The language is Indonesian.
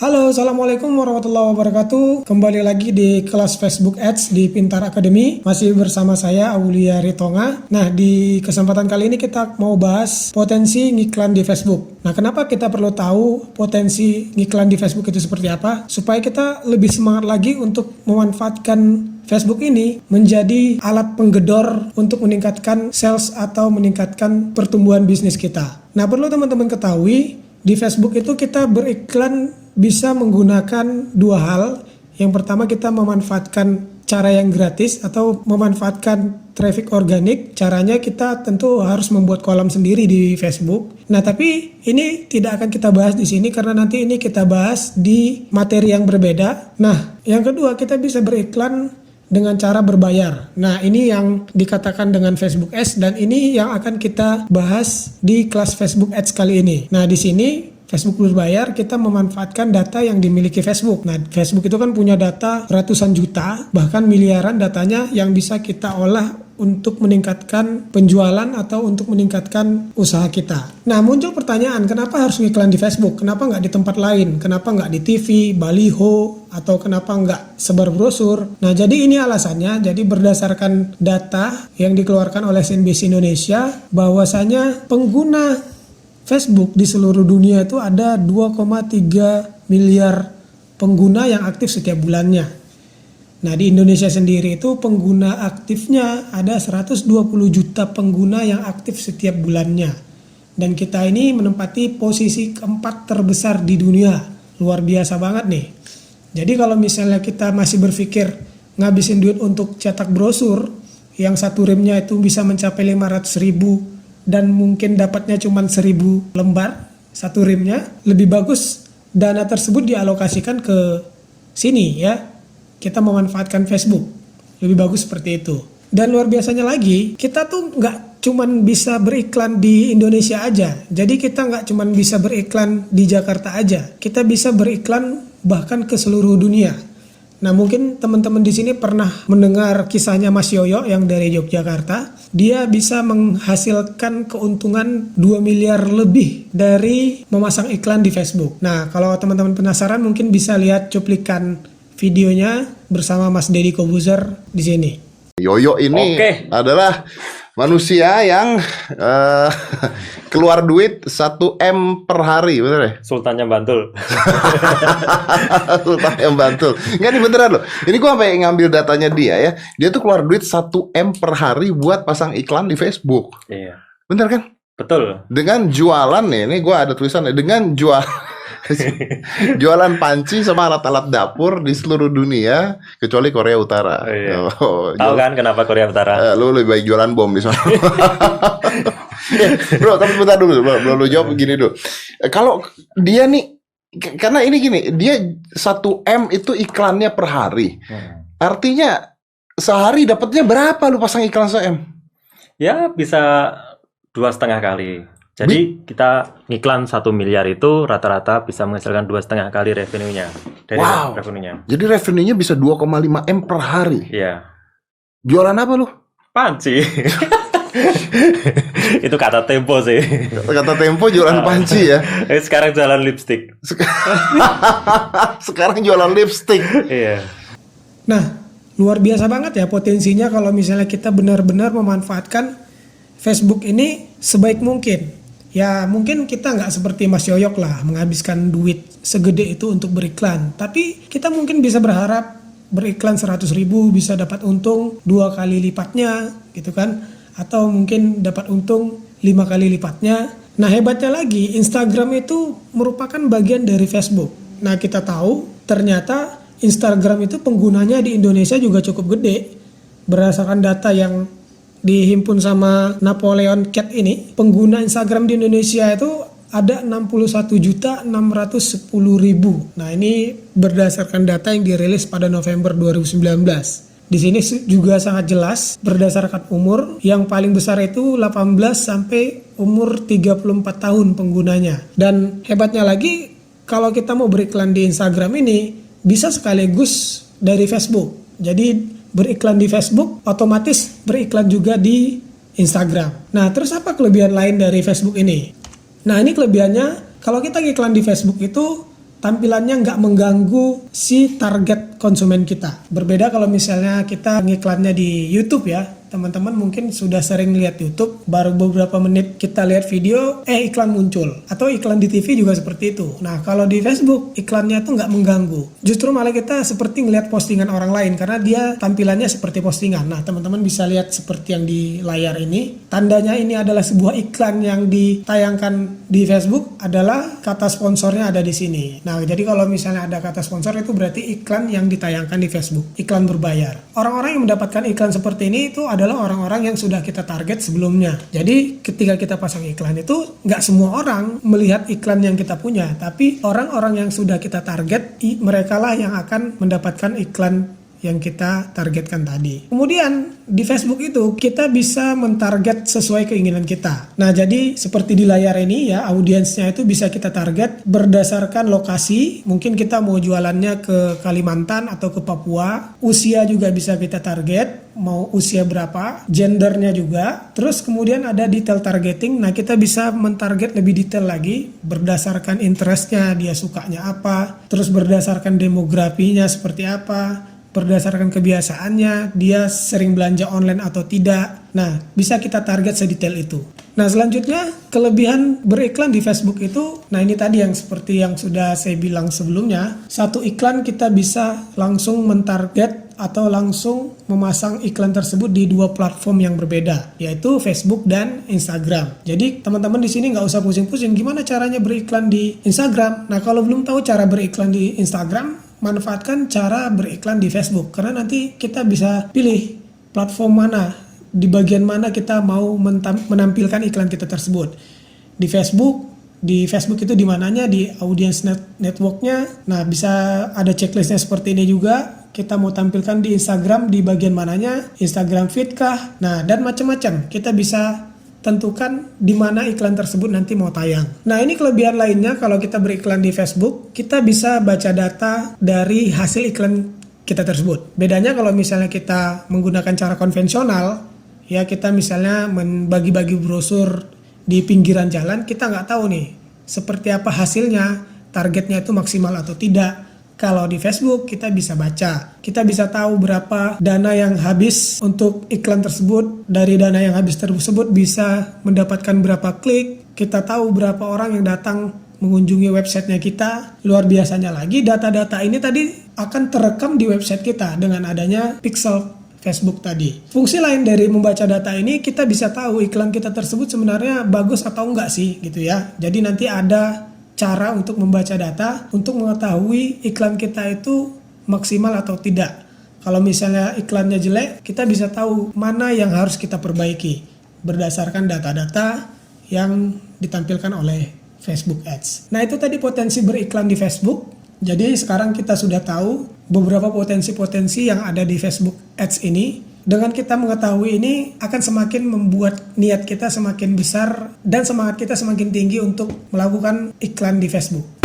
Halo, Assalamualaikum warahmatullahi wabarakatuh. Kembali lagi di kelas Facebook Ads di Pintar Academy. Masih bersama saya, Aulia Ritonga. Nah, di kesempatan kali ini kita mau bahas potensi ngiklan di Facebook. Nah, kenapa kita perlu tahu potensi ngiklan di Facebook itu seperti apa? Supaya kita lebih semangat lagi untuk memanfaatkan Facebook ini menjadi alat penggedor untuk meningkatkan sales atau meningkatkan pertumbuhan bisnis kita. Nah, perlu teman-teman ketahui, di Facebook itu kita beriklan bisa menggunakan dua hal. Yang pertama, kita memanfaatkan cara yang gratis atau memanfaatkan traffic organik. Caranya kita tentu harus membuat kolom sendiri di Facebook. Nah, tapi ini tidak akan kita bahas di sini karena nanti ini kita bahas di materi yang berbeda. Nah, yang kedua, kita bisa beriklan dengan cara berbayar. Nah, ini yang dikatakan dengan Facebook Ads dan ini yang akan kita bahas di kelas Facebook Ads kali ini. Nah, di sini Facebook berbayar, kita memanfaatkan data yang dimiliki Facebook. Nah, Facebook itu kan punya data ratusan juta, bahkan miliaran datanya yang bisa kita olah untuk meningkatkan penjualan atau untuk meningkatkan usaha kita. Nah, muncul pertanyaan, kenapa harus ngiklan di Facebook? Kenapa nggak di tempat lain? Kenapa nggak di TV, baliho, atau kenapa nggak sebar brosur? Nah, jadi ini alasannya. Jadi berdasarkan data yang dikeluarkan oleh CNBC Indonesia, bahwasanya pengguna Facebook di seluruh dunia itu ada 2,3 miliar pengguna yang aktif setiap bulannya. Nah, di Indonesia sendiri itu pengguna aktifnya ada 120 juta pengguna yang aktif setiap bulannya. Dan kita ini menempati posisi keempat terbesar di dunia. Luar biasa banget nih. Jadi kalau misalnya kita masih berpikir ngabisin duit untuk cetak brosur yang satu rimnya itu bisa mencapai 500 ribu dan mungkin dapatnya cuma 1000 lembar satu rimnya, lebih bagus dana tersebut dialokasikan ke sini ya. Kita memanfaatkan Facebook. Lebih bagus seperti itu. Dan luar biasanya lagi, kita tuh nggak cuman bisa beriklan di Indonesia aja. Jadi kita nggak cuman bisa beriklan di Jakarta aja. Kita bisa beriklan bahkan ke seluruh dunia. Nah, mungkin teman-teman di sini pernah mendengar kisahnya Mas Yoyo yang dari Yogyakarta. Dia bisa menghasilkan keuntungan 2 miliar lebih dari memasang iklan di Facebook. Nah, kalau teman-teman penasaran mungkin bisa lihat cuplikan videonya bersama Mas Deddy Kobuzer di sini. Yoyo ini adalah manusia yang keluar duit 1 M per hari, bener ya? Sultannya Bantul. Sultannya Bantul. Nggak, nih beneran loh. Ini gue sampai ngambil datanya dia ya. Dia tuh keluar duit 1 M per hari buat pasang iklan di Facebook. Iya. Bener kan? Betul. Dengan jualan nih, ini gue ada tulisannya. Dengan jualan panci sama alat-alat dapur di seluruh dunia kecuali Korea Utara. Iya. Tahu kan kenapa Korea Utara? Lu lebih baik jualan bom di sana. Bro, tapi bentar dulu, bro, lu jawab gini dulu. Kalau dia nih, karena ini gini, dia 1 M itu iklannya per hari. Artinya sehari dapatnya berapa lu pasang iklan 1 M? Ya bisa 2,5 kali. Jadi kita ngiklan 1 miliar itu rata-rata bisa menghasilkan 2,5 kali revenue-nya. Dari revenue-nya. Jadi revenue-nya bisa 2,5 M per hari. Iya. Jualan apa lu? Panci. Itu kata Tempo sih. Kata Tempo jualan panci ya. Sekarang jualan lipstick. Sekarang jualan lipstick. Iya. Nah, luar biasa banget ya potensinya kalau misalnya kita benar-benar memanfaatkan Facebook ini sebaik mungkin. Ya mungkin kita nggak seperti Mas Yoyok lah menghabiskan duit segede itu untuk beriklan. Tapi kita mungkin bisa berharap beriklan 100 ribu bisa dapat untung 2 kali lipatnya gitu kan. Atau mungkin dapat untung 5 kali lipatnya. Nah, hebatnya lagi Instagram itu merupakan bagian dari Facebook. Nah, kita tahu ternyata Instagram itu penggunanya di Indonesia juga cukup gede. Berdasarkan data yang dihimpun sama Napoleon Cat ini, pengguna Instagram di Indonesia itu ada 61.610.000. Nah, ini berdasarkan data yang dirilis pada November 2019. Di sini juga sangat jelas berdasarkan umur, yang paling besar itu 18 sampai umur 34 tahun penggunanya. Dan hebatnya lagi, kalau kita mau beriklan di Instagram ini bisa sekaligus dari Facebook. Jadi beriklan di Facebook, otomatis beriklan juga di Instagram. Nah, terus apa kelebihan lain dari Facebook ini? Nah, ini kelebihannya, kalau kita iklan di Facebook itu tampilannya nggak mengganggu si target konsumen kita. Berbeda kalau misalnya kita ngiklannya di YouTube ya, teman-teman mungkin sudah sering lihat YouTube, baru beberapa menit kita lihat video, iklan muncul. Atau iklan di TV juga seperti itu. Nah, kalau di Facebook, iklannya tuh nggak mengganggu. Justru malah kita seperti ngelihat postingan orang lain, karena dia tampilannya seperti postingan. Nah, teman-teman bisa lihat seperti yang di layar ini. Tandanya ini adalah sebuah iklan yang ditayangkan di Facebook, adalah kata sponsornya ada di sini. Nah, jadi kalau misalnya ada kata sponsor, itu berarti iklan yang ditayangkan di Facebook, iklan berbayar. Orang-orang yang mendapatkan iklan seperti ini itu adalah orang-orang yang sudah kita target sebelumnya. Jadi ketika kita pasang iklan itu nggak semua orang melihat iklan yang kita punya, tapi orang-orang yang sudah kita target, mereka lah yang akan mendapatkan iklan yang kita targetkan tadi. Kemudian di Facebook itu kita bisa mentarget sesuai keinginan kita. Nah, jadi seperti di layar ini ya, audiensnya itu bisa kita target berdasarkan lokasi. Mungkin kita mau jualannya ke Kalimantan atau ke Papua. Usia juga bisa kita target, mau usia berapa, gendernya juga. Terus kemudian ada detail targeting. Nah, kita bisa mentarget lebih detail lagi berdasarkan interestnya, dia sukanya apa, terus berdasarkan demografinya seperti apa, berdasarkan kebiasaannya, dia sering belanja online atau tidak. Nah, bisa kita target sedetail itu. Nah, selanjutnya kelebihan beriklan di Facebook itu, nah ini tadi yang seperti yang sudah saya bilang sebelumnya, satu iklan kita bisa langsung mentarget atau langsung memasang iklan tersebut di dua platform yang berbeda, yaitu Facebook dan Instagram. Jadi teman-teman di sini nggak usah pusing-pusing gimana caranya beriklan di Instagram. Nah, kalau belum tahu cara beriklan di Instagram, manfaatkan cara beriklan di Facebook, karena nanti kita bisa pilih platform mana, di bagian mana kita mau menampilkan iklan kita tersebut. Di Facebook itu di mananya, di audience networknya. Nah, bisa ada checklistnya seperti ini juga. Kita mau tampilkan di Instagram di bagian mananya, Instagram feed kah? Nah, dan macam-macam. Kita bisa tentukan di mana iklan tersebut nanti mau tayang. Nah, ini kelebihan lainnya kalau kita beriklan di Facebook, kita bisa baca data dari hasil iklan kita tersebut. Bedanya kalau misalnya kita menggunakan cara konvensional, ya kita misalnya membagi-bagi brosur di pinggiran jalan, kita nggak tahu nih seperti apa hasilnya, targetnya itu maksimal atau tidak. Kalau di Facebook kita bisa baca, kita bisa tahu berapa dana yang habis untuk iklan tersebut. Dari dana yang habis tersebut bisa mendapatkan berapa klik, kita tahu berapa orang yang datang mengunjungi websitenya kita. Luar biasanya lagi, data-data ini tadi akan terekam di website kita dengan adanya pixel Facebook tadi. Fungsi lain dari membaca data ini, kita bisa tahu iklan kita tersebut sebenarnya bagus atau enggak sih gitu ya. Jadi nanti ada cara untuk membaca data untuk mengetahui iklan kita itu maksimal atau tidak. Kalau misalnya iklannya jelek, kita bisa tahu mana yang harus kita perbaiki berdasarkan data-data yang ditampilkan oleh Facebook Ads. Nah, itu tadi potensi beriklan di Facebook. Jadi sekarang kita sudah tahu beberapa potensi-potensi yang ada di Facebook Ads ini. Dengan kita mengetahui ini akan semakin membuat niat kita semakin besar dan semangat kita semakin tinggi untuk melakukan iklan di Facebook.